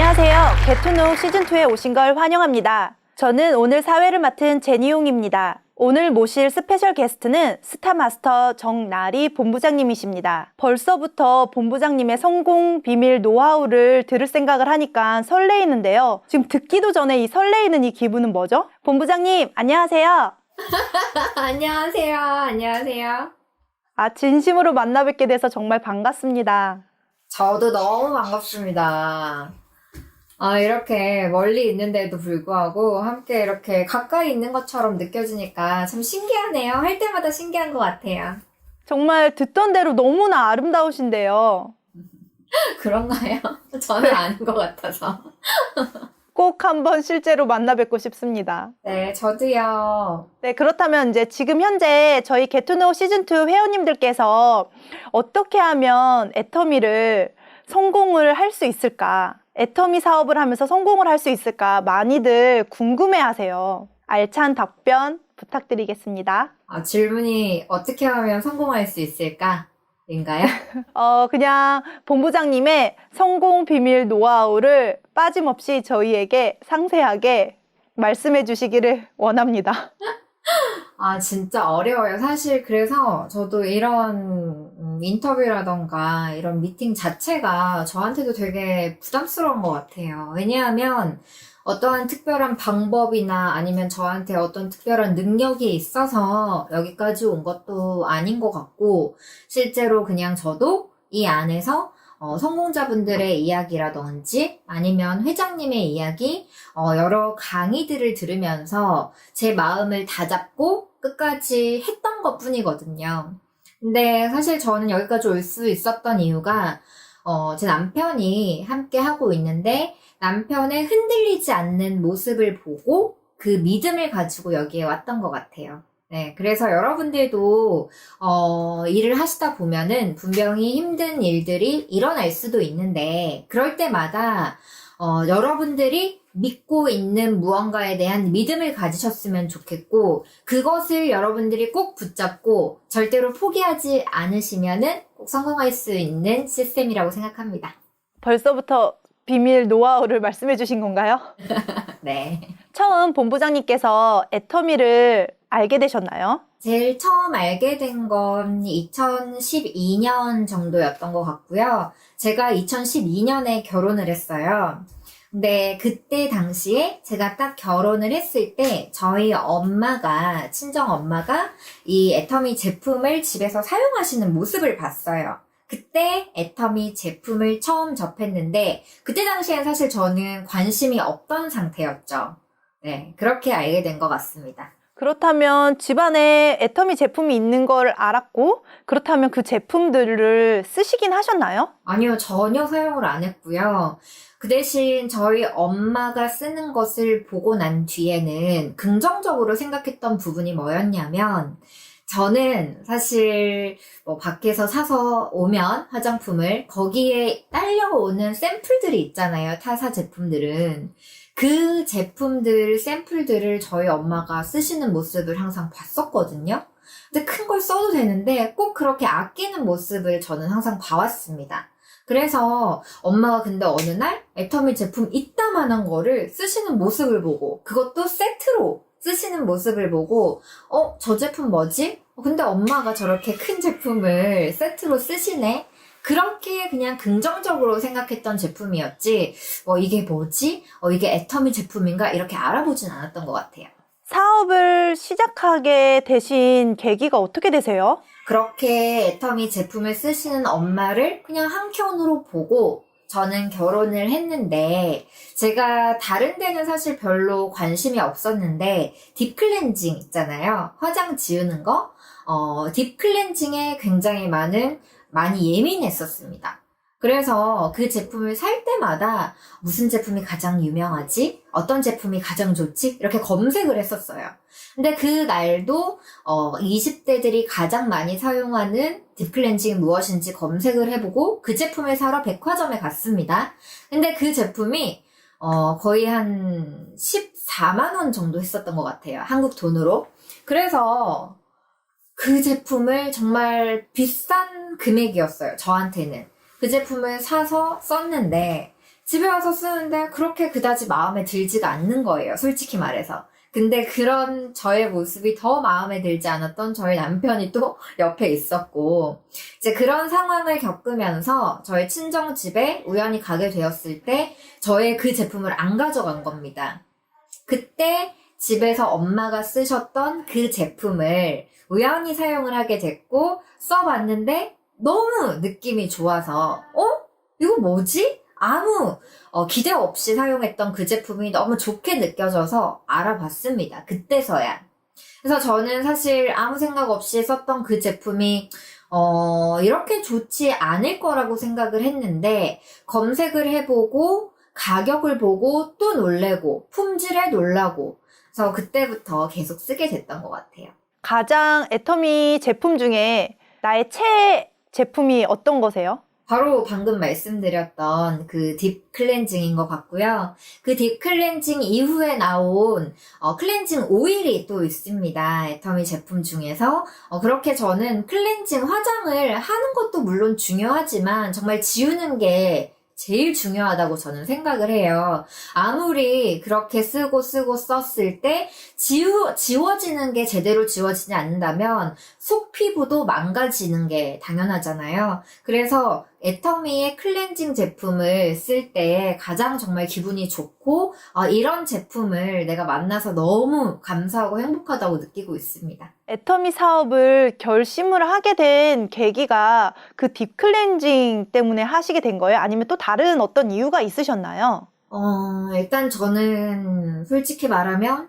안녕하세요. 게투노 시즌2에 오신 걸 환영합니다. 저는 오늘 사회를 맡은 제니용입니다. 오늘 모실 스페셜 게스트는 스타마스터 정나리 본부장님이십니다. 벌써부터 본부장님의 성공 비밀 노하우를 들을 생각을 하니까 설레이는데요. 지금 듣기도 전에 이 설레이는 이 기분은 뭐죠? 본부장님, 안녕하세요. 안녕하세요. 안녕하세요. 진심으로 만나 뵙게 돼서 정말 반갑습니다. 저도 너무 반갑습니다. 이렇게 멀리 있는데도 불구하고 함께 이렇게 가까이 있는 것처럼 느껴지니까 참 신기하네요. 할 때마다 신기한 것 같아요. 정말 듣던 대로 너무나 아름다우신데요. 그런가요? 저는 아닌 것 같아서. 꼭 한번 실제로 만나 뵙고 싶습니다. 네, 저도요. 네, 그렇다면 이제 지금 현재 저희 게투노 시즌2 회원님들께서 어떻게 하면 애터미를 성공을 할 수 있을까? 애터미 사업을 하면서 성공을 할 수 있을까? 많이들 궁금해 하세요. 알찬 답변 부탁드리겠습니다. 질문이 어떻게 하면 성공할 수 있을까? 인가요? 그냥 본부장님의 성공 비밀 노하우를 빠짐없이 저희에게 상세하게 말씀해 주시기를 원합니다. 진짜 어려워요. 사실 그래서 저도 이런 인터뷰라던가 이런 미팅 자체가 저한테도 되게 부담스러운 것 같아요. 왜냐하면 어떠한 특별한 방법이나 아니면 저한테 어떤 특별한 능력이 있어서 여기까지 온 것도 아닌 것 같고, 실제로 그냥 저도 이 안에서 성공자분들의 이야기라든지 아니면 회장님의 이야기, 여러 강의들을 들으면서 제 마음을 다잡고 끝까지 했던 것 뿐이거든요. 근데 사실 저는 여기까지 올 수 있었던 이유가 제 남편이 함께 하고 있는데 남편의 흔들리지 않는 모습을 보고 그 믿음을 가지고 여기에 왔던 것 같아요. 네, 그래서 여러분들도 일을 하시다 보면은 분명히 힘든 일들이 일어날 수도 있는데 그럴 때마다 여러분들이 믿고 있는 무언가에 대한 믿음을 가지셨으면 좋겠고, 그것을 여러분들이 꼭 붙잡고 절대로 포기하지 않으시면은 꼭 성공할 수 있는 시스템이라고 생각합니다. 벌써부터 비밀 노하우를 말씀해 주신 건가요? 네. 처음 본부장님께서 애터미를 알게 되셨나요? 제일 처음 알게 된 건 2012년 정도였던 것 같고요. 제가 2012년에 결혼을 했어요. 근데 그때 당시에 제가 딱 결혼을 했을 때 저희 엄마가, 친정 엄마가 이 애터미 제품을 집에서 사용하시는 모습을 봤어요. 그때 애터미 제품을 처음 접했는데 그때 당시엔 사실 저는 관심이 없던 상태였죠. 네, 그렇게 알게 된 것 같습니다. 그렇다면 집안에 애터미 제품이 있는 걸 알았고, 그렇다면 그 제품들을 쓰시긴 하셨나요? 아니요, 전혀 사용을 안 했고요. 그 대신 저희 엄마가 쓰는 것을 보고 난 뒤에는 긍정적으로 생각했던 부분이 뭐였냐면, 저는 사실 밖에서 사서 오면 화장품을 거기에 딸려오는 샘플들이 있잖아요. 타사 제품들은. 그 제품들, 샘플들을 저희 엄마가 쓰시는 모습을 항상 봤었거든요. 근데 큰 걸 써도 되는데 꼭 그렇게 아끼는 모습을 저는 항상 봐왔습니다. 그래서 엄마가 근데 어느 날 애터미 제품 이따만한 거를 쓰시는 모습을 보고, 그것도 세트로 쓰시는 모습을 보고 저 제품 뭐지? 근데 엄마가 저렇게 큰 제품을 세트로 쓰시네? 그렇게 그냥 긍정적으로 생각했던 제품이었지, 이게 뭐지? 이게 애터미 제품인가? 이렇게 알아보진 않았던 것 같아요. 사업을 시작하게 되신 계기가 어떻게 되세요? 그렇게 애터미 제품을 쓰시는 엄마를 그냥 한켠으로 보고 저는 결혼을 했는데, 제가 다른 데는 사실 별로 관심이 없었는데 딥클렌징 있잖아요. 화장 지우는 거. 딥클렌징에 굉장히 많이 예민했었습니다. 그래서 그 제품을 살 때마다 무슨 제품이 가장 유명하지? 어떤 제품이 가장 좋지? 이렇게 검색을 했었어요. 근데 그 날도 20대들이 가장 많이 사용하는 딥클렌징이 무엇인지 검색을 해보고 그 제품을 사러 백화점에 갔습니다. 근데 그 제품이 거의 한 14만 원 정도 했었던 것 같아요. 한국 돈으로. 그래서 그 제품을 정말 비싼 금액이었어요. 저한테는. 그 제품을 사서 썼는데 집에 와서 쓰는데 그렇게 그다지 마음에 들지가 않는 거예요. 솔직히 말해서. 근데 그런 저의 모습이 더 마음에 들지 않았던 저희 남편이 또 옆에 있었고, 이제 그런 상황을 겪으면서 저희 친정집에 우연히 가게 되었을 때 저의 그 제품을 안 가져간 겁니다. 그때 집에서 엄마가 쓰셨던 그 제품을 우연히 사용을 하게 됐고, 써봤는데 너무 느낌이 좋아서, 이거 뭐지? 아무 기대 없이 사용했던 그 제품이 너무 좋게 느껴져서 알아봤습니다. 그때서야. 그래서 저는 사실 아무 생각 없이 썼던 그 제품이 이렇게 좋지 않을 거라고 생각을 했는데, 검색을 해보고 가격을 보고 또 놀래고 품질에 놀라고, 그래서 그때부터 계속 쓰게 됐던 것 같아요. 가장 애터미 제품 중에 나의 최애 제품이 어떤 거세요? 바로 방금 말씀드렸던 그 딥 클렌징인 것 같고요. 그 딥 클렌징 이후에 나온 클렌징 오일이 또 있습니다. 애터미 제품 중에서. 그렇게 저는 클렌징 화장을 하는 것도 물론 중요하지만 정말 지우는 게 제일 중요하다고 저는 생각을 해요. 아무리 그렇게 쓰고 썼을 때 지워지는 게 제대로 지워지지 않는다면 속 피부도 망가지는 게 당연하잖아요. 그래서 애터미의 클렌징 제품을 쓸 때 가장 정말 기분이 좋고 이런 제품을 내가 만나서 너무 감사하고 행복하다고 느끼고 있습니다. 애터미 사업을 결심을 하게 된 계기가 그 딥 클렌징 때문에 하시게 된 거예요? 아니면 또 다른 어떤 이유가 있으셨나요? 일단 저는 솔직히 말하면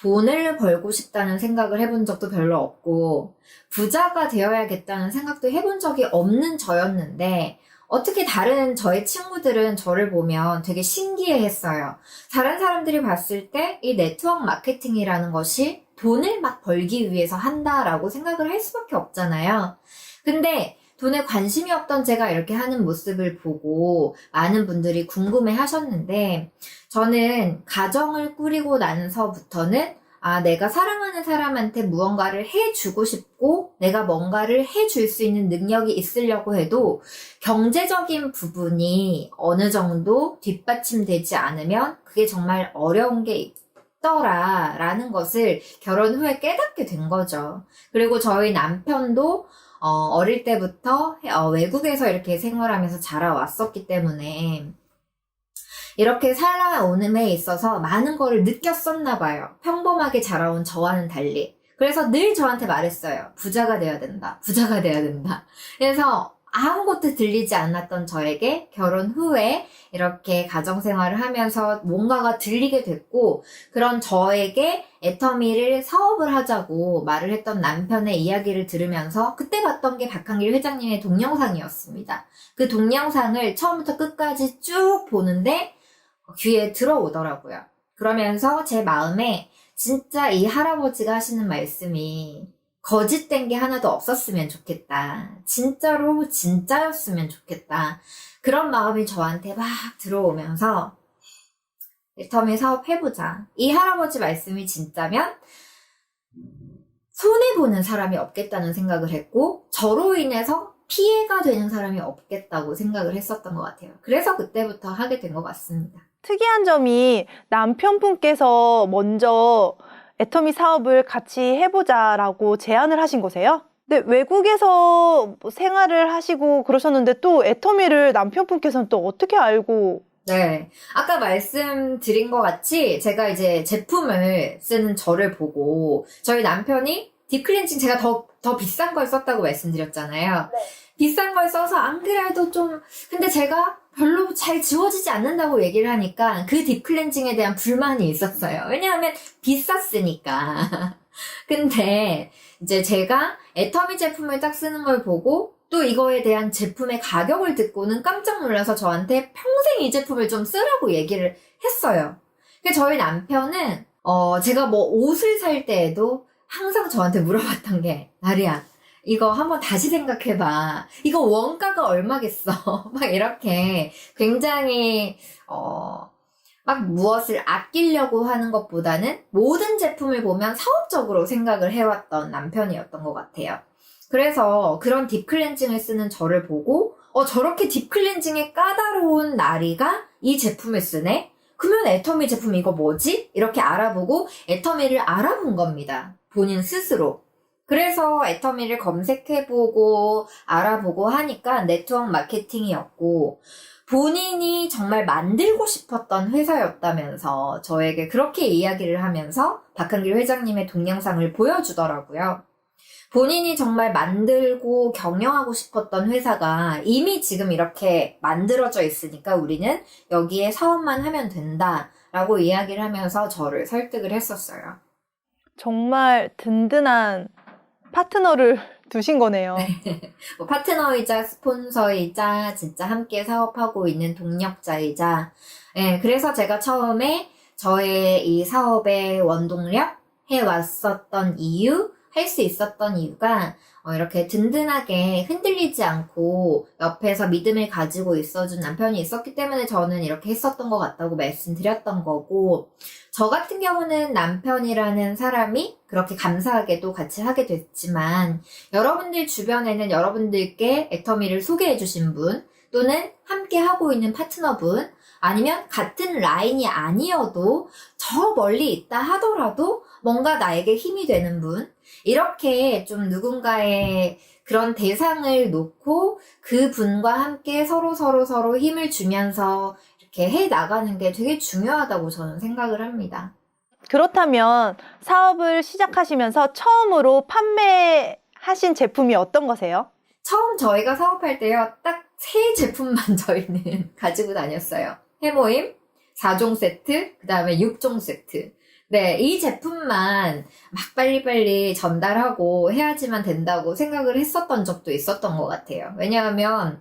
돈을 벌고 싶다는 생각을 해본 적도 별로 없고, 부자가 되어야겠다는 생각도 해본 적이 없는 저였는데, 어떻게 다른 저의 친구들은 저를 보면 되게 신기해 했어요. 다른 사람들이 봤을 때 이 네트워크 마케팅이라는 것이 돈을 막 벌기 위해서 한다라고 생각을 할 수밖에 없잖아요. 근데 돈에 관심이 없던 제가 이렇게 하는 모습을 보고 많은 분들이 궁금해 하셨는데, 저는 가정을 꾸리고 나서부터는 내가 사랑하는 사람한테 무언가를 해주고 싶고 내가 뭔가를 해줄 수 있는 능력이 있으려고 해도 경제적인 부분이 어느 정도 뒷받침되지 않으면 그게 정말 어려운 게 있더라라는 것을 결혼 후에 깨닫게 된 거죠. 그리고 저희 남편도 어릴 때부터 외국에서 이렇게 생활하면서 자라왔었기 때문에 이렇게 살아오는에 있어서 많은 거를 느꼈었나 봐요. 평범하게 자라온 저와는 달리. 그래서 늘 저한테 말했어요. 부자가 돼야 된다. 부자가 돼야 된다. 그래서 아무것도 들리지 않았던 저에게 결혼 후에 이렇게 가정생활을 하면서 뭔가가 들리게 됐고, 그런 저에게 애터미를 사업을 하자고 말을 했던 남편의 이야기를 들으면서 그때 봤던 게 박한길 회장님의 동영상이었습니다. 그 동영상을 처음부터 끝까지 쭉 보는데 귀에 들어오더라고요. 그러면서 제 마음에 진짜 이 할아버지가 하시는 말씀이 거짓된 게 하나도 없었으면 좋겠다. 진짜로 진짜였으면 좋겠다. 그런 마음이 저한테 막 들어오면서 애터미 사업 해보자. 이 할아버지 말씀이 진짜면 손해보는 사람이 없겠다는 생각을 했고, 저로 인해서 피해가 되는 사람이 없겠다고 생각을 했었던 것 같아요. 그래서 그때부터 하게 된 것 같습니다. 특이한 점이 남편분께서 먼저 애터미 사업을 같이 해보자라고 제안을 하신 거세요? 근데 외국에서 생활을 하시고 그러셨는데 또 애터미를 남편분께서는 또 어떻게 알고? 네. 아까 말씀드린 것 같이 제가 이제 제품을 쓰는 저를 보고 저희 남편이 딥클렌징 제가 더 비싼 걸 썼다고 말씀드렸잖아요. 네. 비싼 걸 써서 안 그래도 근데 제가 별로 잘 지워지지 않는다고 얘기를 하니까 그 딥클렌징에 대한 불만이 있었어요. 왜냐하면 비쌌으니까. 근데 이제 제가 애터미 제품을 딱 쓰는 걸 보고 또 이거에 대한 제품의 가격을 듣고는 깜짝 놀라서 저한테 평생 이 제품을 좀 쓰라고 얘기를 했어요. 근데 저희 남편은 제가 뭐 옷을 살 때에도 항상 저한테 물어봤던 게, 나리야, 이거 한번 다시 생각해봐. 이거 원가가 얼마겠어? 막 이렇게 굉장히 막 무엇을 아끼려고 하는 것보다는 모든 제품을 보면 사업적으로 생각을 해왔던 남편이었던 것 같아요. 그래서 그런 딥클렌징을 쓰는 저를 보고 저렇게 딥클렌징에 까다로운 나리가 이 제품을 쓰네? 그러면 애터미 제품 이거 뭐지? 이렇게 알아보고 애터미를 알아본 겁니다. 본인 스스로. 그래서 애터미를 검색해보고 알아보고 하니까 네트워크 마케팅이었고, 본인이 정말 만들고 싶었던 회사였다면서 저에게 그렇게 이야기를 하면서 박한길 회장님의 동영상을 보여주더라고요. 본인이 정말 만들고 경영하고 싶었던 회사가 이미 지금 이렇게 만들어져 있으니까 우리는 여기에 사업만 하면 된다라고 이야기를 하면서 저를 설득을 했었어요. 정말 든든한 파트너를 두신 거네요. 뭐 파트너이자 스폰서이자 진짜 함께 사업하고 있는 동력자이자, 그래서 제가 처음에 저의 이 사업의 원동력 해왔었던 이유, 할 수 있었던 이유가 이렇게 든든하게 흔들리지 않고 옆에서 믿음을 가지고 있어준 남편이 있었기 때문에 저는 이렇게 했었던 것 같다고 말씀드렸던 거고, 저 같은 경우는 남편이라는 사람이 그렇게 감사하게도 같이 하게 됐지만, 여러분들 주변에는 여러분들께 애터미를 소개해 주신 분, 또는 함께 하고 있는 파트너분, 아니면 같은 라인이 아니어도 저 멀리 있다 하더라도 뭔가 나에게 힘이 되는 분, 이렇게 좀 누군가의 그런 대상을 놓고 그 분과 함께 서로 힘을 주면서 이렇게 해 나가는 게 되게 중요하다고 저는 생각을 합니다. 그렇다면 사업을 시작하시면서 처음으로 판매하신 제품이 어떤 거세요? 처음 저희가 사업할 때요, 딱 3제품만 저희는 가지고 다녔어요. 해모임, 4종 세트, 그 다음에 6종 세트. 네, 이 제품만 막 빨리빨리 전달하고 해야지만 된다고 생각을 했었던 적도 있었던 것 같아요. 왜냐하면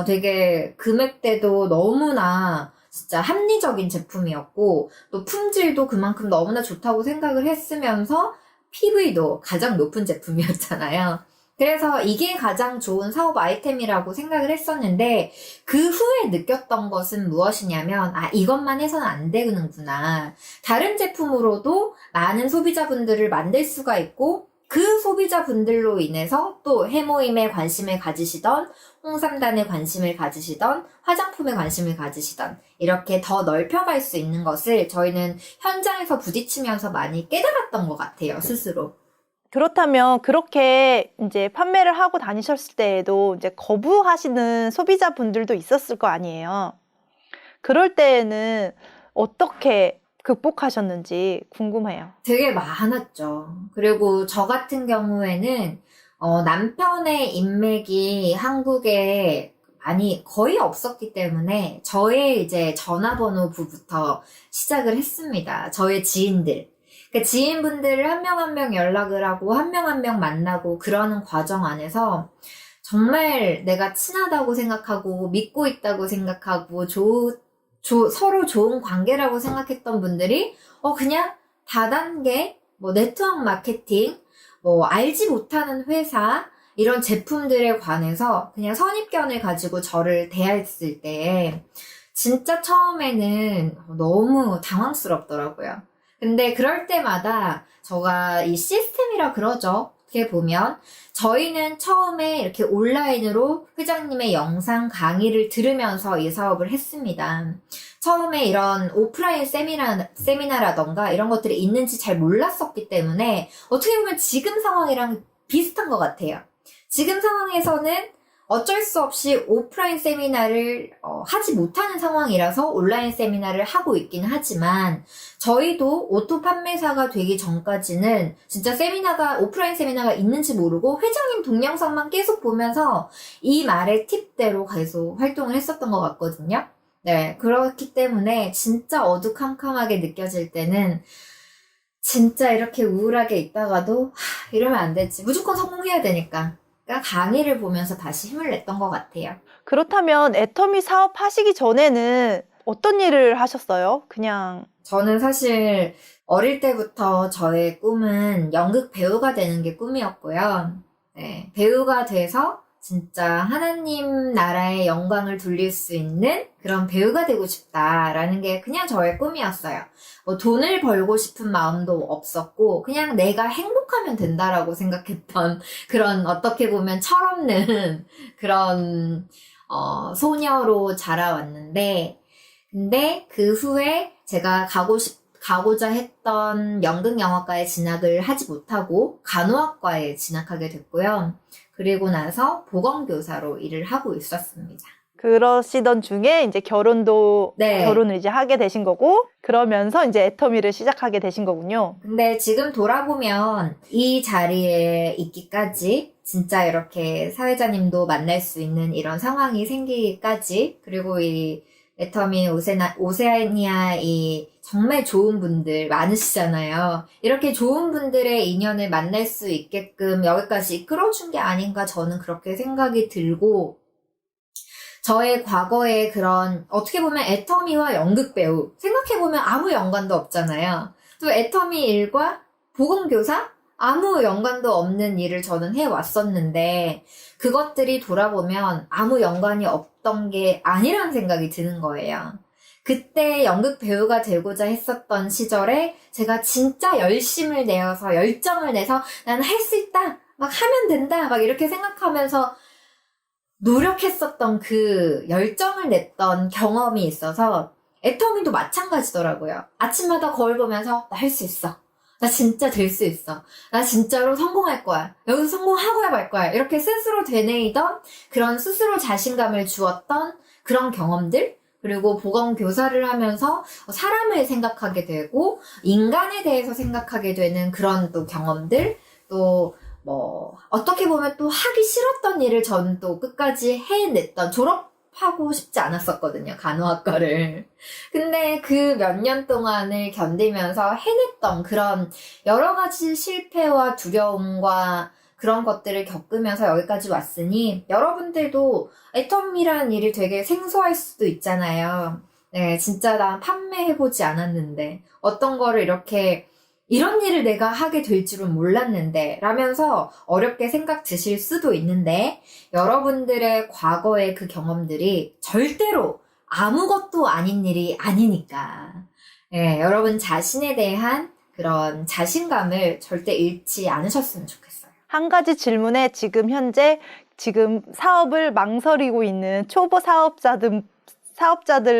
되게 금액대도 너무나 진짜 합리적인 제품이었고, 또 품질도 그만큼 너무나 좋다고 생각을 했으면서 PV도 가장 높은 제품이었잖아요. 그래서 이게 가장 좋은 사업 아이템이라고 생각을 했었는데, 그 후에 느꼈던 것은 무엇이냐면, 이것만 해서는 안 되는구나. 다른 제품으로도 많은 소비자분들을 만들 수가 있고, 그 소비자분들로 인해서 또 해모임에 관심을 가지시던, 홍삼단에 관심을 가지시던, 화장품에 관심을 가지시던, 이렇게 더 넓혀갈 수 있는 것을 저희는 현장에서 부딪히면서 많이 깨달았던 것 같아요, 스스로. 그렇다면 그렇게 이제 판매를 하고 다니셨을 때에도 이제 거부하시는 소비자분들도 있었을 거 아니에요. 그럴 때에는 어떻게 극복하셨는지 궁금해요. 되게 많았죠. 그리고 저 같은 경우에는 남편의 인맥이 한국에 많이 거의 없었기 때문에 저의 이제 전화번호부부터 시작을 했습니다. 저의 지인들. 그 지인분들을 한 명 한 명 연락을 하고 한 명 한 명 만나고 그러는 과정 안에서 정말 내가 친하다고 생각하고 믿고 있다고 생각하고 서로 좋은 관계라고 생각했던 분들이 그냥 다단계 뭐 네트워크 마케팅, 뭐 알지 못하는 회사 이런 제품들에 관해서 그냥 선입견을 가지고 저를 대했을 때 진짜 처음에는 너무 당황스럽더라고요. 근데 그럴 때마다 제가 이 시스템이라 그러죠. 어떻게 보면 저희는 처음에 이렇게 온라인으로 회장님의 영상 강의를 들으면서 이 사업을 했습니다. 처음에 이런 오프라인 세미나라던가 이런 것들이 있는지 잘 몰랐었기 때문에 어떻게 보면 지금 상황이랑 비슷한 것 같아요. 지금 상황에서는 어쩔 수 없이 오프라인 세미나를 하지 못하는 상황이라서 온라인 세미나를 하고 있긴 하지만 저희도 오토 판매사가 되기 전까지는 진짜 오프라인 세미나가 있는지 모르고 회장님 동영상만 계속 보면서 이 말의 팁대로 계속 활동을 했었던 것 같거든요. 네, 그렇기 때문에 진짜 어두컴컴하게 느껴질 때는 진짜 이렇게 우울하게 있다가도 이러면 안 되지. 무조건 성공해야 되니까. 강의를 보면서 다시 힘을 냈던 것 같아요. 그렇다면 애터미 사업 하시기 전에는 어떤 일을 하셨어요? 저는 사실 어릴 때부터 저의 꿈은 연극 배우가 되는 게 꿈이었고요. 네, 배우가 돼서 진짜 하나님 나라의 영광을 돌릴 수 있는 그런 배우가 되고 싶다라는 게 그냥 저의 꿈이었어요. 뭐 돈을 벌고 싶은 마음도 없었고 그냥 내가 행복하면 된다라고 생각했던 그런 어떻게 보면 철없는 그런 소녀로 자라왔는데, 근데 그 후에 제가 가고자 했던 연극영화과에 진학을 하지 못하고 간호학과에 진학하게 됐고요. 그리고 나서 보건교사로 일을 하고 있었습니다. 그러시던 중에 이제 네. 결혼을 이제 하게 되신 거고, 그러면서 이제 애터미를 시작하게 되신 거군요. 근데 지금 돌아보면 이 자리에 있기까지 진짜 이렇게 사회자님도 만날 수 있는 이런 상황이 생기기까지, 그리고 이 애터미 오세아니아 이 정말 좋은 분들 많으시잖아요. 이렇게 좋은 분들의 인연을 만날 수 있게끔 여기까지 이끌어준 게 아닌가 저는 그렇게 생각이 들고, 저의 과거의 그런 어떻게 보면 애터미와 연극 배우 생각해보면 아무 연관도 없잖아요. 또 애터미 일과 보건교사 아무 연관도 없는 일을 저는 해왔었는데 그것들이 돌아보면 아무 연관이 없던 게 아니라는 생각이 드는 거예요. 그때 연극 배우가 되고자 했었던 시절에 제가 진짜 열심을 내어서 열정을 내서 난 할 수 있다, 막 하면 된다, 막 이렇게 생각하면서 노력했었던 그 열정을 냈던 경험이 있어서 애터미도 마찬가지더라고요. 아침마다 거울 보면서 나 할 수 있어. 나 진짜 될 수 있어. 나 진짜로 성공할 거야. 여기서 성공하고야 말 거야. 이렇게 스스로 되뇌이던 그런 스스로 자신감을 주었던 그런 경험들, 그리고 보건교사를 하면서 사람을 생각하게 되고 인간에 대해서 생각하게 되는 그런 또 경험들, 또 어떻게 보면 또 하기 싫었던 일을 저는 또 끝까지 해냈던, 졸업하고 싶지 않았었거든요, 간호학과를. 근데 그 몇 년 동안을 견디면서 해냈던 그런 여러 가지 실패와 두려움과 그런 것들을 겪으면서 여기까지 왔으니, 여러분들도 애터미라는 일이 되게 생소할 수도 있잖아요. 네, 진짜 난 판매해보지 않았는데, 어떤 거를 이런 일을 내가 하게 될 줄은 몰랐는데 라면서 어렵게 생각 드실 수도 있는데, 여러분들의 과거의 그 경험들이 절대로 아무것도 아닌 일이 아니니까, 예, 여러분 자신에 대한 그런 자신감을 절대 잃지 않으셨으면 좋겠어요. 한 가지 질문에 지금 현재 사업을 망설이고 있는 초보 사업자들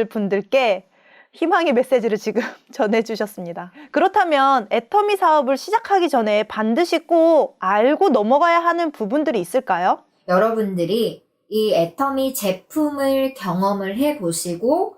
분들께 희망의 메시지를 지금 전해주셨습니다. 그렇다면 애터미 사업을 시작하기 전에 반드시 꼭 알고 넘어가야 하는 부분들이 있을까요? 여러분들이 이 애터미 제품을 경험을 해보시고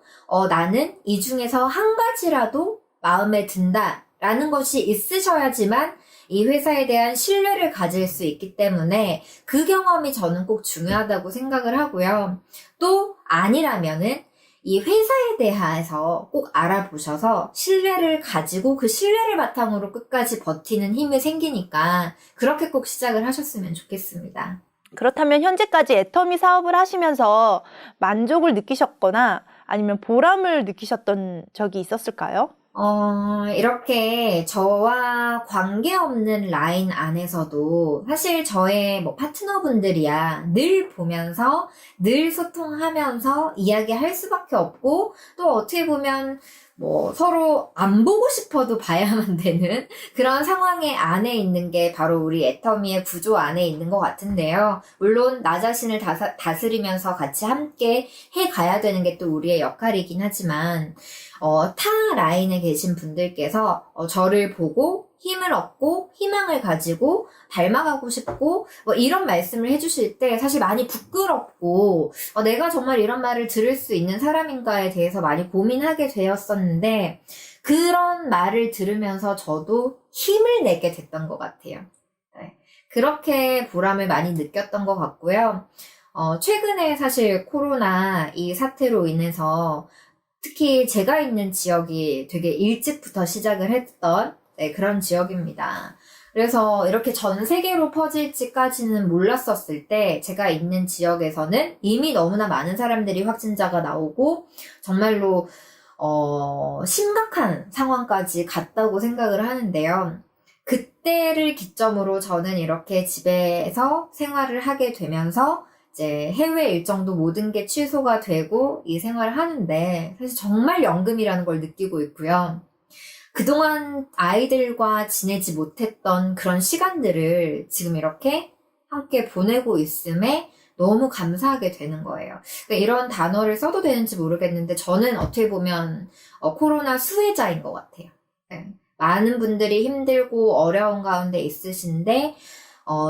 나는 이 중에서 한 가지라도 마음에 든다라는 것이 있으셔야지만 이 회사에 대한 신뢰를 가질 수 있기 때문에 그 경험이 저는 꼭 중요하다고 생각을 하고요. 또 아니라면은 이 회사에 대해서 꼭 알아보셔서 신뢰를 가지고 그 신뢰를 바탕으로 끝까지 버티는 힘이 생기니까 그렇게 꼭 시작을 하셨으면 좋겠습니다. 그렇다면 현재까지 애터미 사업을 하시면서 만족을 느끼셨거나 아니면 보람을 느끼셨던 적이 있었을까요? 이렇게 저와 관계없는 라인 안에서도 사실 저의 파트너분들이야 늘 보면서 늘 소통하면서 이야기할 수밖에 없고, 또 어떻게 보면 서로 안 보고 싶어도 봐야만 되는 그런 상황의 안에 있는 게 바로 우리 애터미의 구조 안에 있는 것 같은데요. 물론 나 자신을 다스리면서 같이 함께 해가야 되는 게 또 우리의 역할이긴 하지만, 타 라인에 계신 분들께서 저를 보고 힘을 얻고 희망을 가지고 닮아가고 싶고 이런 말씀을 해주실 때 사실 많이 부끄럽고 내가 정말 이런 말을 들을 수 있는 사람인가에 대해서 많이 고민하게 되었었는데, 그런 말을 들으면서 저도 힘을 내게 됐던 것 같아요. 네. 그렇게 보람을 많이 느꼈던 것 같고요. 최근에 사실 코로나 이 사태로 인해서 특히 제가 있는 지역이 되게 일찍부터 시작을 했던 그런 지역입니다. 그래서 이렇게 전 세계로 퍼질지까지는 몰랐었을 때 제가 있는 지역에서는 이미 너무나 많은 사람들이 확진자가 나오고 정말로 심각한 상황까지 갔다고 생각을 하는데요. 그때를 기점으로 저는 이렇게 집에서 생활을 하게 되면서 이제 해외 일정도 모든 게 취소가 되고 이 생활을 하는데 사실 정말 연금이라는 걸 느끼고 있고요. 그동안 아이들과 지내지 못했던 그런 시간들을 지금 이렇게 함께 보내고 있음에 너무 감사하게 되는 거예요. 그러니까 이런 단어를 써도 되는지 모르겠는데 저는 어떻게 보면 코로나 수혜자인 것 같아요. 네. 많은 분들이 힘들고 어려운 가운데 있으신데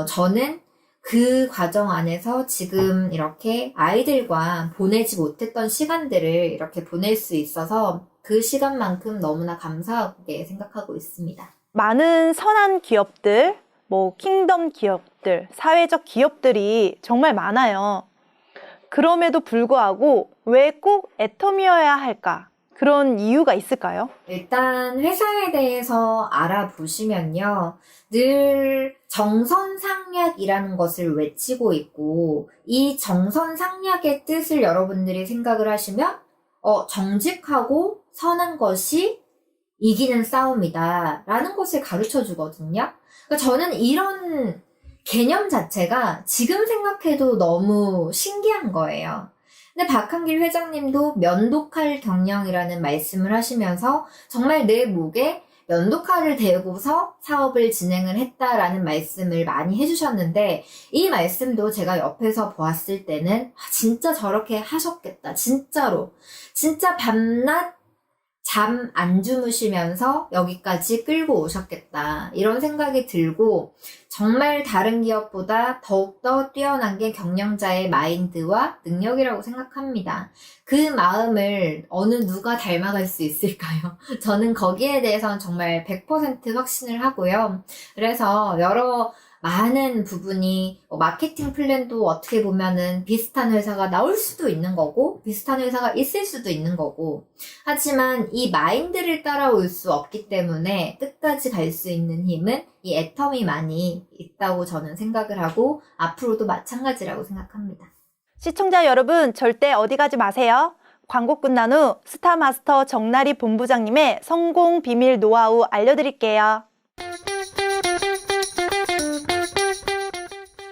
저는 그 과정 안에서 지금 이렇게 아이들과 보내지 못했던 시간들을 이렇게 보낼 수 있어서 그 시간만큼 너무나 감사하게 생각하고 있습니다. 많은 선한 기업들, 뭐 킹덤 기업들, 사회적 기업들이 정말 많아요. 그럼에도 불구하고 왜 꼭 애텀이어야 할까? 그런 이유가 있을까요? 일단 회사에 대해서 알아보시면요. 늘 정선상략이라는 것을 외치고 있고 이 정선상략의 뜻을 여러분들이 생각을 하시면 정직하고 선한 것이 이기는 싸움이다 라는 것을 가르쳐 주거든요. 그러니까 저는 이런 개념 자체가 지금 생각해도 너무 신기한 거예요. 근데 박한길 회장님도 면도칼 경영이라는 말씀을 하시면서 정말 내 목에 면도칼을 대고서 사업을 진행을 했다라는 말씀을 많이 해주셨는데 이 말씀도 제가 옆에서 보았을 때는 진짜 저렇게 하셨겠다. 진짜로. 진짜 밤낮 잠 안 주무시면서 여기까지 끌고 오셨겠다. 이런 생각이 들고 정말 다른 기업보다 더욱더 뛰어난 게 경영자의 마인드와 능력이라고 생각합니다. 그 마음을 어느 누가 닮아갈 수 있을까요? 저는 거기에 대해서는 정말 100% 확신을 하고요. 그래서 많은 부분이 마케팅 플랜도 어떻게 보면은 비슷한 회사가 나올 수도 있는 거고 비슷한 회사가 있을 수도 있는 거고 하지만 이 마인드를 따라올 수 없기 때문에 끝까지 갈 수 있는 힘은 이 애텀이만이 있다고 저는 생각을 하고 앞으로도 마찬가지라고 생각합니다. 시청자 여러분, 절대 어디 가지 마세요. 광고 끝난 후 스타마스터 정나리 본부장님의 성공 비밀 노하우 알려드릴게요.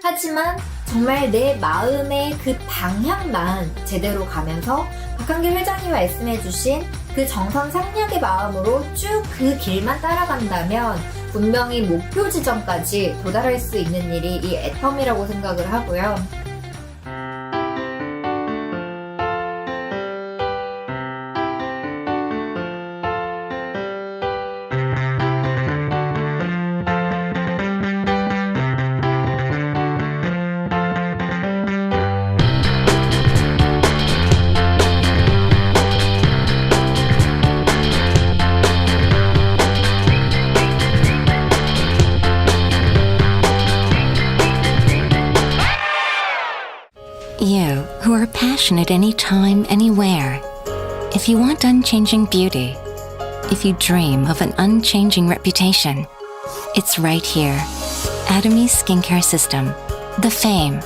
하지만 정말 내 마음의 그 방향만 제대로 가면서 박한길 회장이 말씀해주신 그 정선상략의 마음으로 쭉 그 길만 따라간다면 분명히 목표 지점까지 도달할 수 있는 일이 이 애텀이라고 생각을 하고요. You, who are passionate anytime, anywhere. If you want unchanging beauty, if you dream of an unchanging reputation, it's right here. Atomy Skincare System, The Fame.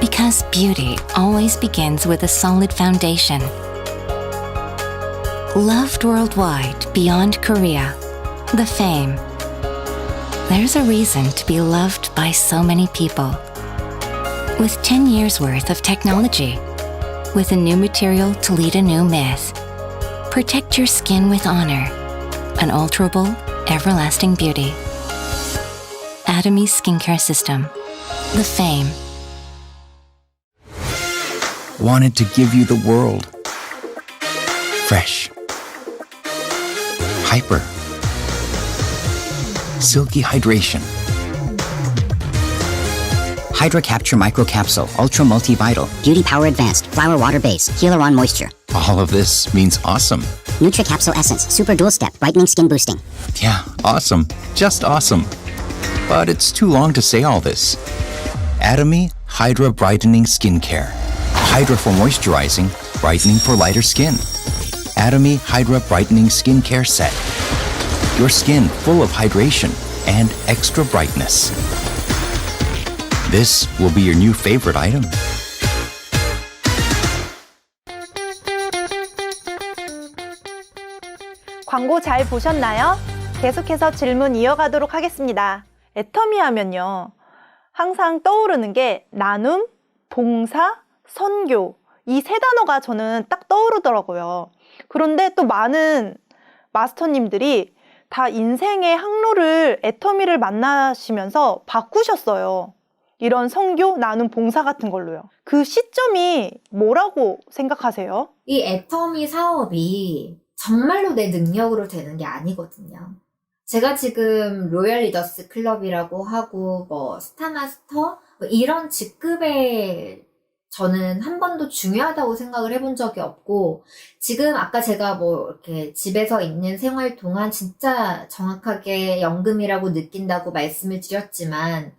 Because beauty always begins with a solid foundation. Loved worldwide beyond Korea, The Fame. There's a reason to be loved by so many people. With 10 years worth of technology, with a new material to lead a new myth. Protect your skin with honor. Unalterable, everlasting beauty. Atomy Skincare System. The Fame. Wanted to give you the world. Fresh. Hyper. Silky hydration. Hydra Capture Micro Capsule, Ultra Multivital, Beauty Power Advanced, Flower Water Base, Healer on Moisture. All of this means awesome. Nutri Capsule Essence, Super Dual Step, Brightening Skin Boosting. Yeah, awesome. Just awesome. But it's too long to say all this. Atomy Hydra Brightening Skincare. Hydra for moisturizing, brightening for lighter skin. Atomy Hydra Brightening Skincare Set. Your skin full of hydration and extra brightness. This will be your new favorite item. 광고 잘 보셨나요? 계속해서 질문 이어가도록 하겠습니다. 애터미 하면요. 항상 떠오르는 게 나눔, 봉사, 선교 이 세 단어가 저는 딱 떠오르더라고요. 그런데 또 많은 마스터님들이 다 인생의 항로를 애터미를 만나시면서 바꾸셨어요. 이런 선교, 나눔, 봉사 같은 걸로요. 그 시점이 뭐라고 생각하세요? 이 애터미 사업이 정말로 내 능력으로 되는 게 아니거든요. 제가 지금 로열 리더스 클럽이라고 하고 스타마스터 이런 직급에 저는 한 번도 중요하다고 생각을 해본 적이 없고, 지금 아까 제가 이렇게 집에서 있는 생활 동안 진짜 정확하게 연금이라고 느낀다고 말씀을 드렸지만,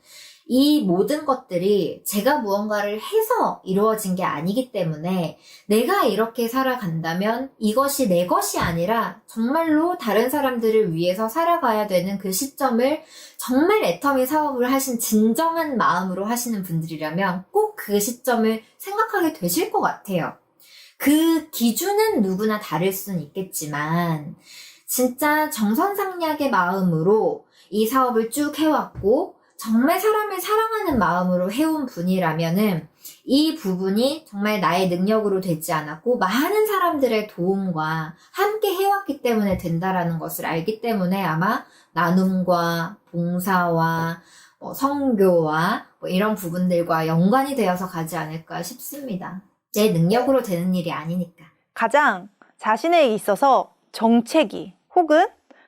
이 모든 것들이 제가 무언가를 해서 이루어진 게 아니기 때문에 내가 이렇게 살아간다면 이것이 내 것이 아니라 정말로 다른 사람들을 위해서 살아가야 되는 그 시점을 정말 애터미 사업을 하신 진정한 마음으로 하시는 분들이라면 꼭 그 시점을 생각하게 되실 것 같아요. 그 기준은 누구나 다를 수는 있겠지만 진짜 정선상략의 마음으로 이 사업을 쭉 해왔고 정말 사람을 사랑하는 마음으로 해온 분이라면은 이 부분이 정말 나의 능력으로 되지 않았고 많은 사람들의 도움과 함께 해왔기 때문에 된다라는 것을 알기 때문에 아마 나눔과 봉사와 선교와 이런 부분들과 연관이 되어서 가지 않을까 싶습니다. 내 능력으로 되는 일이 아니니까. 가장 자신에 있어서 정체기 혹은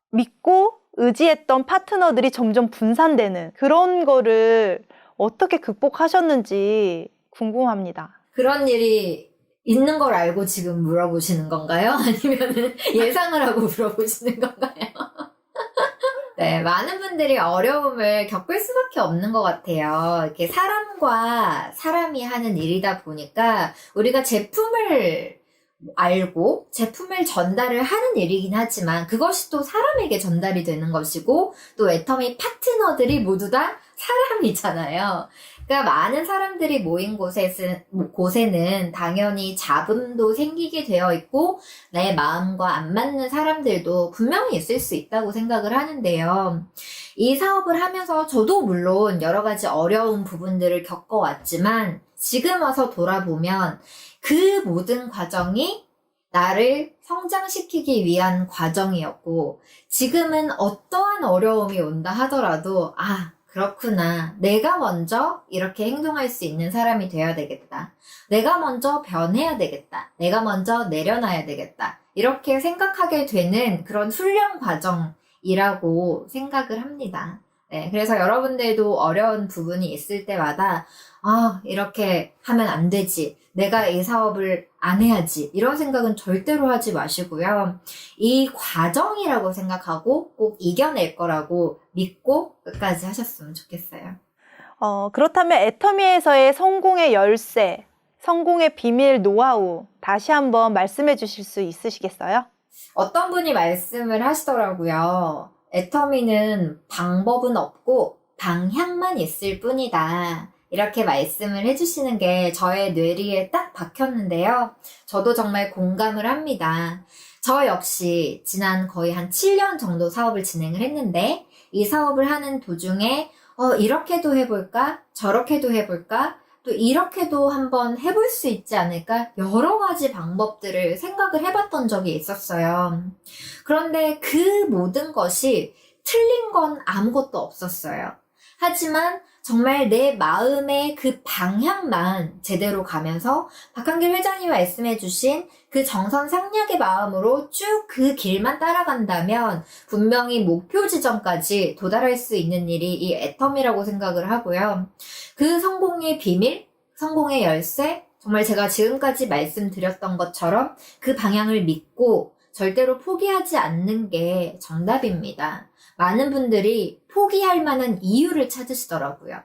믿고 의지했던 파트너들이 점점 분산되는 그런 거를 어떻게 극복하셨는지 궁금합니다. 그런 일이 있는 걸 알고 지금 물어보시는 건가요? 아니면은 예상을 하고 물어보시는 건가요? 네, 많은 분들이 어려움을 겪을 수밖에 없는 것 같아요. 이렇게 사람과 사람이 하는 일이다 보니까 우리가 제품을 알고 제품을 전달을 하는 일이긴 하지만 그것이 또 사람에게 전달이 되는 것이고 또 애터미 파트너들이 모두 다 사람이잖아요. 그러니까 많은 사람들이 모인 곳에는 당연히 잡음도 생기게 되어 있고 내 마음과 안 맞는 사람들도 분명히 있을 수 있다고 생각을 하는데요. 이 사업을 하면서 저도 물론 여러 가지 어려운 부분들을 겪어왔지만 지금 와서 돌아보면 그 모든 과정이 나를 성장시키기 위한 과정이었고 지금은 어떠한 어려움이 온다 하더라도 그렇구나. 내가 먼저 이렇게 행동할 수 있는 사람이 되어야 되겠다. 내가 먼저 변해야 되겠다. 내가 먼저 내려놔야 되겠다. 이렇게 생각하게 되는 그런 훈련 과정이라고 생각을 합니다. 네, 그래서 여러분들도 어려운 부분이 있을 때마다 이렇게 하면 안 되지. 내가 이 사업을 안 해야지. 이런 생각은 절대로 하지 마시고요. 이 과정이라고 생각하고 꼭 이겨낼 거라고 믿고 끝까지 하셨으면 좋겠어요. 그렇다면 애터미에서의 성공의 열쇠, 성공의 비밀 노하우 다시 한번 말씀해 주실 수 있으시겠어요? 어떤 분이 말씀을 하시더라고요. 애터미는 방법은 없고 방향만 있을 뿐이다. 이렇게 말씀을 해주시는 게 저의 뇌리에 딱 박혔는데요. 저도 정말 공감을 합니다. 저 역시 지난 거의 한 7년 정도 사업을 진행을 했는데 이 사업을 하는 도중에 이렇게도 해볼까? 저렇게도 해볼까? 또 이렇게도 한번 해볼 수 있지 않을까? 여러 가지 방법들을 생각을 해봤던 적이 있었어요. 그런데 그 모든 것이 틀린 건 아무것도 없었어요. 하지만 정말 내 마음의 그 방향만 제대로 가면서 박한길 회장님이 말씀해 주신 그 정선상략의 마음으로 쭉 그 길만 따라간다면 분명히 목표 지점까지 도달할 수 있는 일이 이 애터미라고 생각을 하고요. 그 성공의 비밀, 성공의 열쇠, 정말 제가 지금까지 말씀드렸던 것처럼 그 방향을 믿고 절대로 포기하지 않는 게 정답입니다. 많은 분들이 포기할 만한 이유를 찾으시더라고요.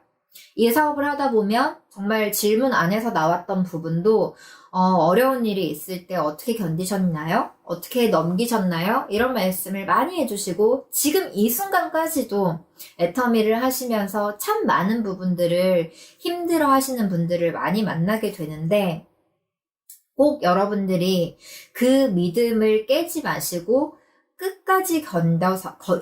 이 사업을 하다 보면 정말 질문 안에서 나왔던 부분도 어려운 일이 있을 때 어떻게 견디셨나요? 어떻게 넘기셨나요? 이런 말씀을 많이 해주시고 지금 이 순간까지도 애터미를 하시면서 참 많은 부분들을 힘들어 하시는 분들을 많이 만나게 되는데 꼭 여러분들이 그 믿음을 깨지 마시고 끝까지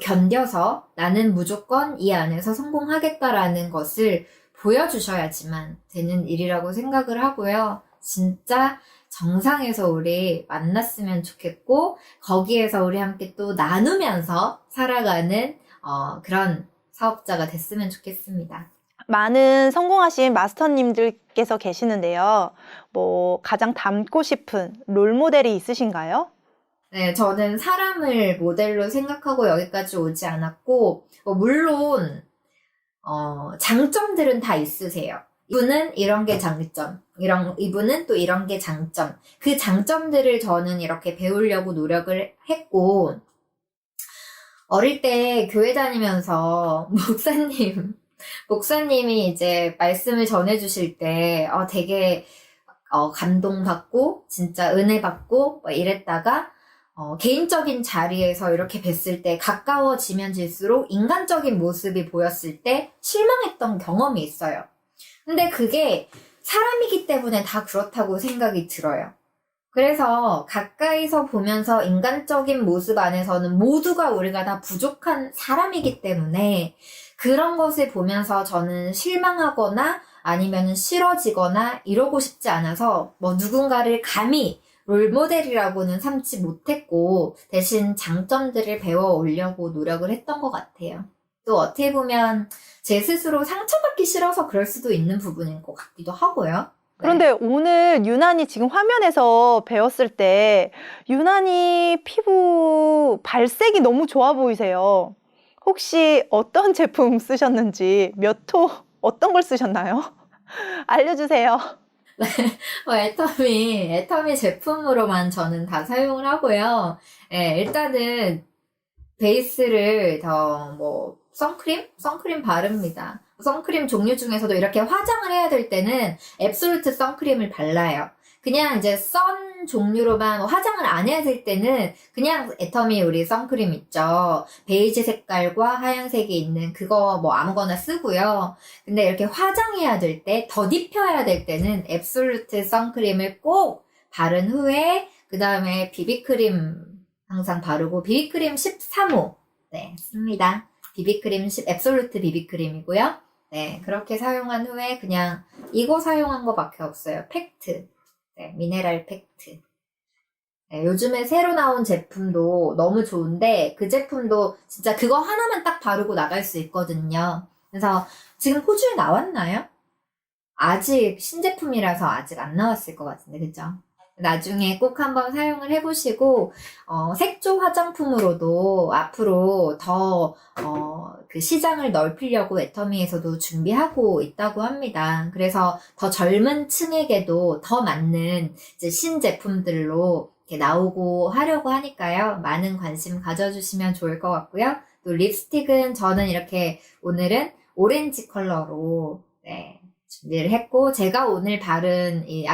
견뎌서 나는 무조건 이 안에서 성공하겠다라는 것을 보여주셔야지만 되는 일이라고 생각을 하고요. 진짜 정상에서 우리 만났으면 좋겠고 거기에서 우리 함께 또 나누면서 살아가는 그런 사업자가 됐으면 좋겠습니다. 많은 성공하신 마스터님들께서 계시는데요. 뭐 가장 닮고 싶은 롤 모델이 있으신가요? 네, 저는 사람을 모델로 생각하고 여기까지 오지 않았고, 물론, 장점들은 다 있으세요. 이분은 이런 게 장점, 이분은 또 이런 게 장점. 그 장점들을 저는 이렇게 배우려고 노력을 했고, 어릴 때 교회 다니면서 목사님이 이제 말씀을 전해주실 때, 되게, 감동받고, 진짜 은혜받고, 뭐 이랬다가, 개인적인 자리에서 이렇게 뵀을 때 가까워지면 질수록 인간적인 모습이 보였을 때 실망했던 경험이 있어요. 근데 그게 사람이기 때문에 다 그렇다고 생각이 들어요. 그래서 가까이서 보면서 인간적인 모습 안에서는 모두가 우리가 다 부족한 사람이기 때문에 그런 것을 보면서 저는 실망하거나 아니면 싫어지거나 이러고 싶지 않아서 뭐 누군가를 감히 롤모델이라고는 삼지 못했고 대신 장점들을 배워 오려고 노력을 했던 것 같아요. 또 어떻게 보면 제 스스로 상처받기 싫어서 그럴 수도 있는 부분인 것 같기도 하고요. 네. 그런데 오늘 유난히 지금 화면에서 배웠을 때 유난히 피부 발색이 너무 좋아 보이세요. 혹시 어떤 제품 쓰셨는지 몇 호 어떤 걸 쓰셨나요? 알려주세요. 애터미 제품으로만 저는 다 사용을 하고요. 일단은 베이스를 선크림 바릅니다. 선크림 종류 중에서도 이렇게 화장을 해야 될 때는 앱솔루트 선크림을 발라요. 그냥 이제 선 종류로만 화장을 안 해야 될 때는 그냥 애터미 우리 선크림 있죠. 베이지 색깔과 하얀색이 있는 그거 뭐 아무거나 쓰고요. 근데 이렇게 화장해야 될 때, 덧입혀야 될 때는 앱솔루트 선크림을 꼭 바른 후에 그 다음에 비비크림 항상 바르고 비비크림 13호 씁니다. 앱솔루트 비비크림이고요. 네, 그렇게 사용한 후에 그냥 이거 사용한 거밖에 없어요. 팩트. 미네랄 팩트. 요즘에 새로 나온 제품도 너무 좋은데 그 제품도 진짜 그거 하나만 딱 바르고 나갈 수 있거든요. 그래서 지금 호주에 나왔나요? 아직 신제품이라서 아직 안 나왔을 것 같은데, 그죠? 나중에 꼭 한번 사용을 해보시고 색조 화장품으로도 앞으로 더 그 시장을 넓히려고 애터미에서도 준비하고 있다고 합니다. 그래서 더 젊은 층에게도 더 맞는 이제 신제품들로 이렇게 나오고 하려고 하니까요. 많은 관심 가져주시면 좋을 것 같고요. 또 립스틱은 저는 이렇게 오늘은 오렌지 컬러로 준비를 했고, 제가 오늘 바른 이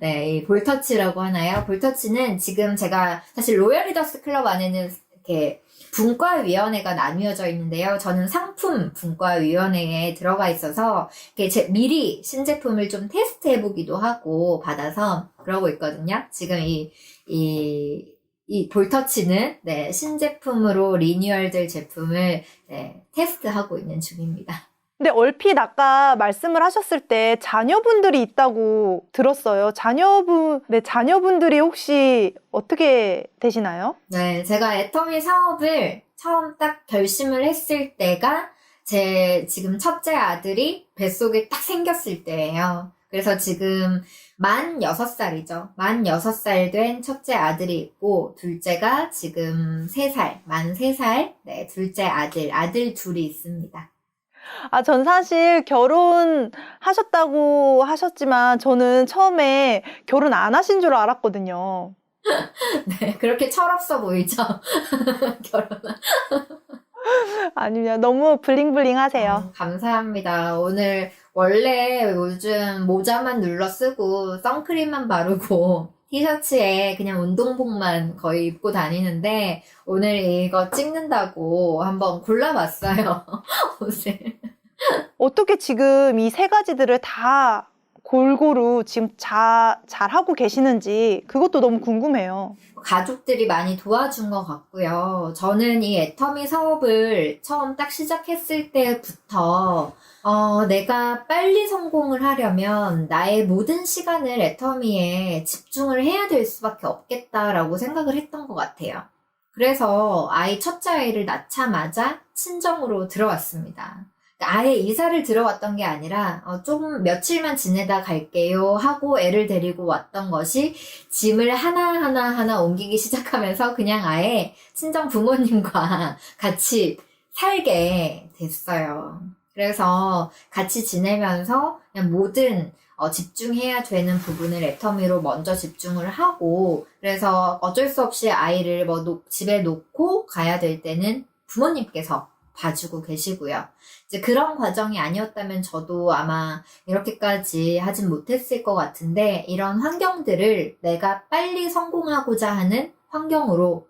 이 볼터치라고 하나요? 볼터치는 지금 제가 사실 로열 리더스 클럽 안에는 이렇게 분과위원회가 나뉘어져 있는데요. 저는 상품 분과위원회에 들어가 있어서 이렇게 미리 신제품을 좀 테스트해보기도 하고 받아서 그러고 있거든요. 지금 이 볼터치는 신제품으로 리뉴얼될 제품을 테스트하고 있는 중입니다. 근데 얼핏 아까 말씀을 하셨을 때 자녀분들이 있다고 들었어요. 자녀분들이 혹시 어떻게 되시나요? 네, 제가 애터미 사업을 처음 딱 결심을 했을 때가 제 지금 첫째 아들이 뱃속에 딱 생겼을 때예요. 그래서 지금 만 6살이죠. 만 6살 된 첫째 아들이 있고, 둘째가 지금 3살, 만 3살, 둘째 아들 둘이 있습니다. 전 사실 결혼하셨다고 하셨지만 저는 처음에 결혼 안 하신 줄 알았거든요. 네, 그렇게 철없어 보이죠? 결혼은. 아니요, 너무 블링블링 하세요. 감사합니다. 오늘 원래 요즘 모자만 눌러 쓰고 선크림만 바르고 티셔츠에 그냥 운동복만 거의 입고 다니는데 오늘 이거 찍는다고 한번 골라봤어요. 옷을. 어떻게 지금 이 세 가지들을 다 골고루 지금 잘하고 계시는지 그것도 너무 궁금해요. 가족들이 많이 도와준 것 같고요. 저는 이 애터미 사업을 처음 딱 시작했을 때부터 내가 빨리 성공을 하려면 나의 모든 시간을 애터미에 집중을 해야 될 수밖에 없겠다라고 생각을 했던 것 같아요. 그래서 첫째 아이를 낳자마자 친정으로 들어왔습니다. 아예 이사를 들어왔던 게 아니라 좀 며칠만 지내다 갈게요 하고 애를 데리고 왔던 것이 짐을 하나 옮기기 시작하면서 그냥 아예 친정 부모님과 같이 살게 됐어요. 그래서 같이 지내면서 그냥 모든 집중해야 되는 부분을 애터미로 먼저 집중을 하고, 그래서 어쩔 수 없이 아이를 집에 놓고 가야 될 때는 부모님께서 봐주고 계시고요. 이제 그런 과정이 아니었다면 저도 아마 이렇게까지 하진 못했을 것 같은데, 이런 환경들을 내가 빨리 성공하고자 하는 환경으로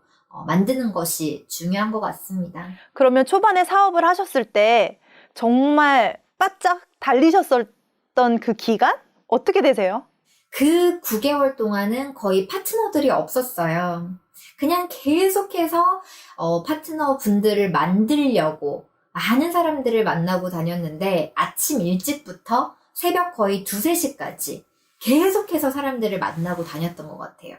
만드는 것이 중요한 것 같습니다. 그러면 초반에 사업을 하셨을 때 정말 바짝 달리셨었던 그 기간? 어떻게 되세요? 그 9개월 동안은 거의 파트너들이 없었어요. 그냥 계속해서 파트너 분들을 만들려고 많은 사람들을 만나고 다녔는데, 아침 일찍부터 새벽 거의 2, 3시까지 계속해서 사람들을 만나고 다녔던 것 같아요.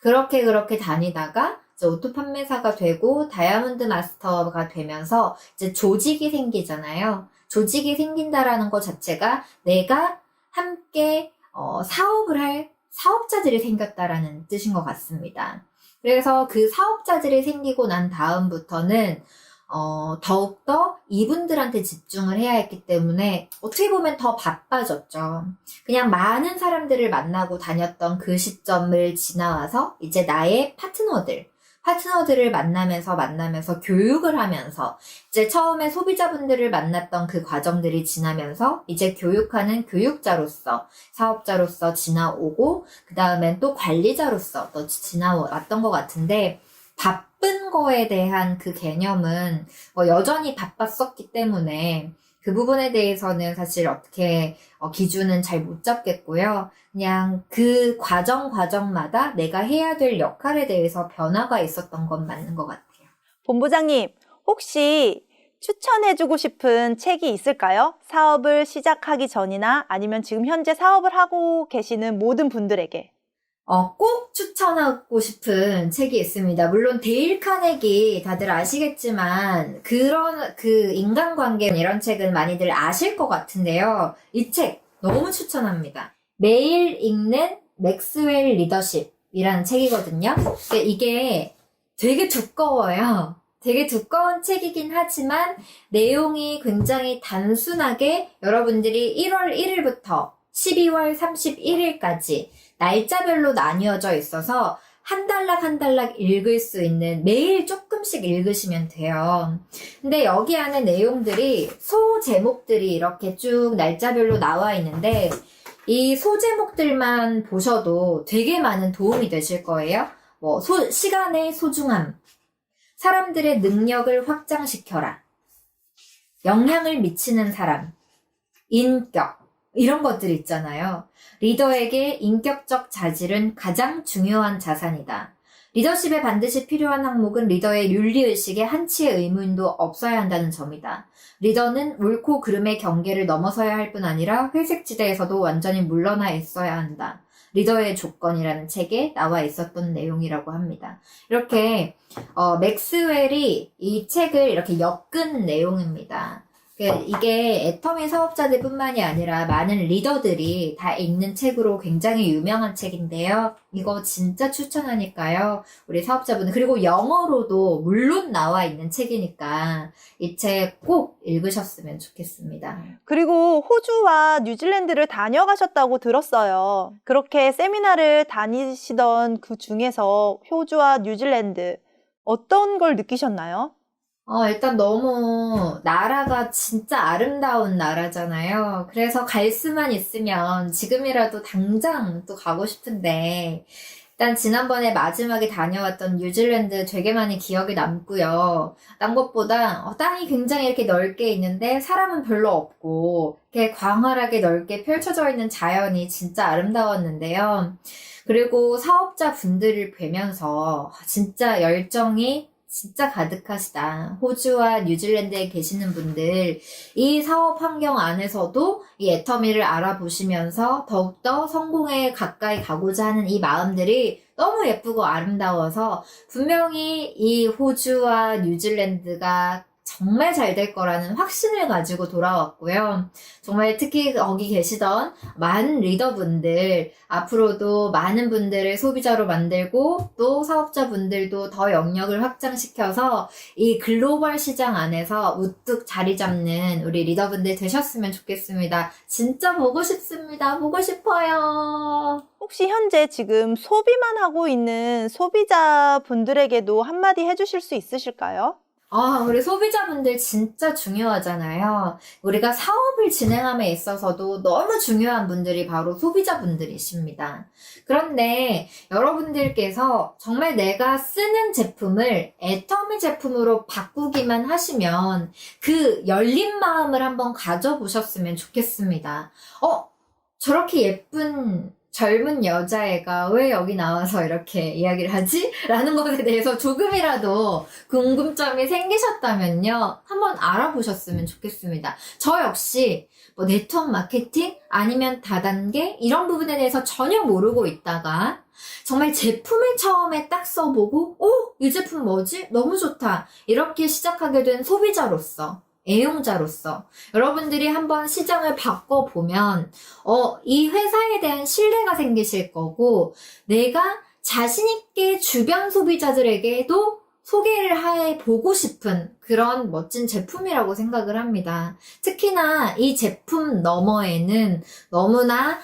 그렇게 다니다가 이제 오토 판매사가 되고 다이아몬드 마스터가 되면서 이제 조직이 생기잖아요. 조직이 생긴다라는 것 자체가 내가 함께 사업을 할 사업자들이 생겼다라는 뜻인 것 같습니다. 그래서 그 사업자들이 생기고 난 다음부터는 더욱더 이분들한테 집중을 해야 했기 때문에 어떻게 보면 더 바빠졌죠. 그냥 많은 사람들을 만나고 다녔던 그 시점을 지나와서 이제 나의 파트너들을 만나면서 교육을 하면서, 이제 처음에 소비자분들을 만났던 그 과정들이 지나면서 이제 교육하는 교육자로서, 사업자로서 지나오고, 그 다음엔 또 관리자로서 또 지나왔던 것 같은데, 바쁜 거에 대한 그 개념은 여전히 바빴었기 때문에 그 부분에 대해서는 사실 어떻게 기준은 잘 못 잡겠고요. 그냥 그 과정마다 내가 해야 될 역할에 대해서 변화가 있었던 건 맞는 것 같아요. 본부장님, 혹시 추천해주고 싶은 책이 있을까요? 사업을 시작하기 전이나 아니면 지금 현재 사업을 하고 계시는 모든 분들에게. 꼭 추천하고 싶은 책이 있습니다. 물론 데일 카네기 다들 아시겠지만 그런 그 인간관계 이런 책은 많이들 아실 것 같은데요. 이 책 너무 추천합니다. 매일 읽는 맥스웰 리더십이라는 책이거든요. 이게 되게 두꺼워요. 되게 두꺼운 책이긴 하지만 내용이 굉장히 단순하게 여러분들이 1월 1일부터 12월 31일까지 날짜별로 나뉘어져 있어서 한 달락 읽을 수 있는, 매일 조금씩 읽으시면 돼요. 근데 여기 안에 내용들이 소제목들이 이렇게 쭉 날짜별로 나와 있는데, 이 소제목들만 보셔도 되게 많은 도움이 되실 거예요. 시간의 소중함, 사람들의 능력을 확장시켜라, 영향을 미치는 사람, 인격, 이런 것들 있잖아요. 리더에게 인격적 자질은 가장 중요한 자산이다. 리더십에 반드시 필요한 항목은 리더의 윤리의식에 한치의 의문도 없어야 한다는 점이다. 리더는 옳고 그름의 경계를 넘어서야 할 뿐 아니라 회색지대에서도 완전히 물러나 있어야 한다. 리더의 조건이라는 책에 나와 있었던 내용이라고 합니다. 이렇게 맥스웰이 이 책을 이렇게 엮은 내용입니다. 이게 애터미 사업자들 뿐만이 아니라 많은 리더들이 다 읽는 책으로 굉장히 유명한 책인데요. 이거 진짜 추천하니까요. 우리 사업자분들, 그리고 영어로도 물론 나와 있는 책이니까 이 책 꼭 읽으셨으면 좋겠습니다. 그리고 호주와 뉴질랜드를 다녀가셨다고 들었어요. 그렇게 세미나를 다니시던 그 중에서 호주와 뉴질랜드 어떤 걸 느끼셨나요? 일단 너무 나라가 진짜 아름다운 나라잖아요. 그래서 갈 수만 있으면 지금이라도 당장 또 가고 싶은데, 일단 지난번에 마지막에 다녀왔던 뉴질랜드 되게 많이 기억에 남고요. 딴 것보다 땅이 굉장히 이렇게 넓게 있는데 사람은 별로 없고 이렇게 광활하게 넓게 펼쳐져 있는 자연이 진짜 아름다웠는데요. 그리고 사업자 분들을 뵈면서 진짜 열정이 진짜 가득하시다. 호주와 뉴질랜드에 계시는 분들, 이 사업 환경 안에서도 이 애터미를 알아보시면서 더욱더 성공에 가까이 가고자 하는 이 마음들이 너무 예쁘고 아름다워서 분명히 이 호주와 뉴질랜드가 정말 잘 될 거라는 확신을 가지고 돌아왔고요. 정말 특히 거기 계시던 많은 리더분들, 앞으로도 많은 분들을 소비자로 만들고 또 사업자분들도 더 영역을 확장시켜서 이 글로벌 시장 안에서 우뚝 자리 잡는 우리 리더분들 되셨으면 좋겠습니다. 진짜 보고 싶습니다. 보고 싶어요. 혹시 현재 지금 소비만 하고 있는 소비자분들에게도 한마디 해주실 수 있으실까요? 우리 소비자분들 진짜 중요하잖아요. 우리가 사업을 진행함에 있어서도 너무 중요한 분들이 바로 소비자분들이십니다. 그런데 여러분들께서 정말 내가 쓰는 제품을 애터미 제품으로 바꾸기만 하시면 그 열린 마음을 한번 가져보셨으면 좋겠습니다. 저렇게 예쁜 젊은 여자애가 왜 여기 나와서 이렇게 이야기를 하지? 라는 것에 대해서 조금이라도 궁금점이 생기셨다면요. 한번 알아보셨으면 좋겠습니다. 저 역시 뭐 네트워크 마케팅 아니면 다단계 이런 부분에 대해서 전혀 모르고 있다가 정말 제품을 처음에 딱 써보고 이 제품 뭐지? 너무 좋다. 이렇게 시작하게 된 소비자로서 애용자로서 여러분들이 한번 시장을 바꿔보면 이 회사에 대한 신뢰가 생기실 거고 내가 자신있게 주변 소비자들에게도 소개를 해보고 싶은 그런 멋진 제품이라고 생각을 합니다. 특히나 이 제품 너머에는 너무나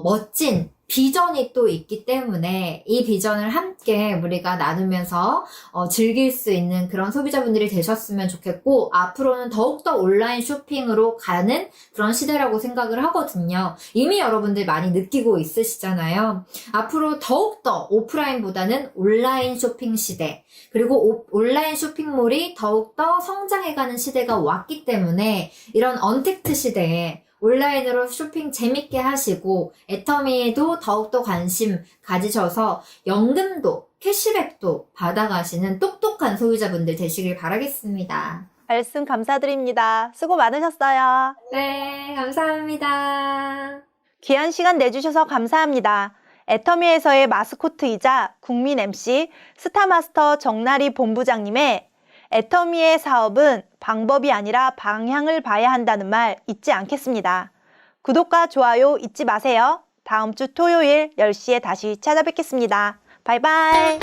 멋진 비전이 또 있기 때문에 이 비전을 함께 우리가 나누면서 즐길 수 있는 그런 소비자분들이 되셨으면 좋겠고 앞으로는 더욱더 온라인 쇼핑으로 가는 그런 시대라고 생각을 하거든요. 이미 여러분들 많이 느끼고 있으시잖아요. 앞으로 더욱더 오프라인보다는 온라인 쇼핑 시대 그리고 온라인 쇼핑몰이 더욱더 성장해가는 시대가 왔기 때문에 이런 언택트 시대에 온라인으로 쇼핑 재밌게 하시고 애터미에도 더욱더 관심 가지셔서 연금도 캐시백도 받아가시는 똑똑한 소비자분들 되시길 바라겠습니다. 말씀 감사드립니다. 수고 많으셨어요. 네, 감사합니다. 귀한 시간 내주셔서 감사합니다. 애터미에서의 마스코트이자 국민 MC 스타마스터 정나리 본부장님의 애터미의 사업은 방법이 아니라 방향을 봐야 한다는 말 잊지 않겠습니다. 구독과 좋아요 잊지 마세요. 다음 주 토요일 10시에 다시 찾아뵙겠습니다. 바이바이.